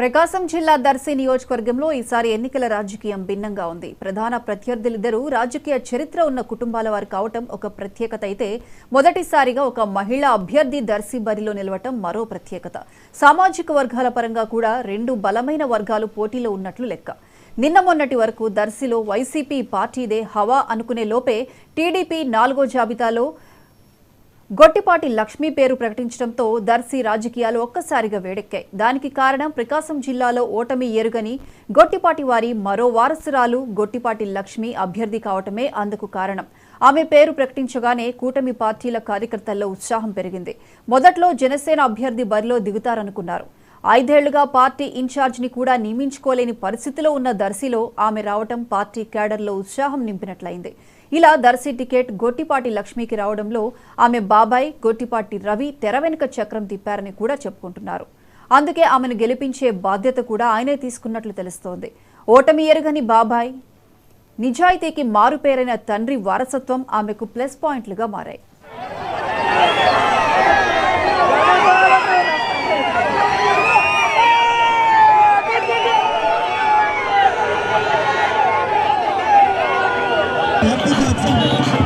ప్రకాశం జిల్లా దర్శి నియోజకవర్గంలో ఈసారి ఎన్నికల రాజకీయం భిన్నంగా ఉంది. ప్రధాన ప్రత్యర్థులిద్దరూ రాజకీయ చరిత్ర ఉన్న కుటుంబాల వారు కావటం ఒక ప్రత్యేకత అయితే, మొదటిసారిగా ఒక మహిళా అభ్యర్థి దర్శి బరిలో నిలవటం మరో ప్రత్యేకత. సామాజిక వర్గాల పరంగా కూడా రెండు బలమైన వర్గాలు పోటీలో ఉన్నట్లు లెక్క. నిన్న మొన్నటి వరకు దర్శిలో వైసీపీ పార్టీదే హవా అనుకునే లోపే టీడీపీ 4వ జాబితాలో గొట్టిపాటి లక్ష్మి పేరు ప్రకటించడంతో దర్శి రాజకీయాలు ఒక్కసారిగా వేడెక్కాయి. దానికి కారణం ప్రకాశం జిల్లాలో ఓటమి ఎరుగని గొట్టిపాటి వారి మరో వారసురాలు గొట్టిపాటి లక్ష్మి అభ్యర్థి కావటమే అందుకు కారణం. ఆమె పేరు ప్రకటించగానే కూటమి పార్టీల కార్యకర్తల్లో ఉత్సాహం పెరిగింది. మొదట్లో జనసేన అభ్యర్థి బరిలో దిగుతారనుకున్నారు. 5 ఏళ్లుగా పార్టీ ఇన్ఛార్జిని కూడా నియమించుకోలేని పరిస్థితిలో ఉన్న దర్శిలో ఆమె రావటం పార్టీ క్యాడర్లో ఉత్సాహం నింపినట్లయింది. ఇలా దర్శి టికెట్ గొట్టిపాటి లక్ష్మికి రావడంలో ఆమె బాబాయ్ గొట్టిపాటి రవి తెర వెనుక చక్రం తిప్పారని కూడా చెప్పుకుంటున్నారు. అందుకే ఆమెను గెలిపించే బాధ్యత కూడా ఆయనే తీసుకున్నట్లు తెలుస్తోంది. ఓటమి ఎరుగని బాబాయ్, నిజాయితీకి మారుపేరైన తండ్రి వారసత్వం ఆమెకు ప్లస్ పాయింట్లుగా మారాయి. Happy birthday.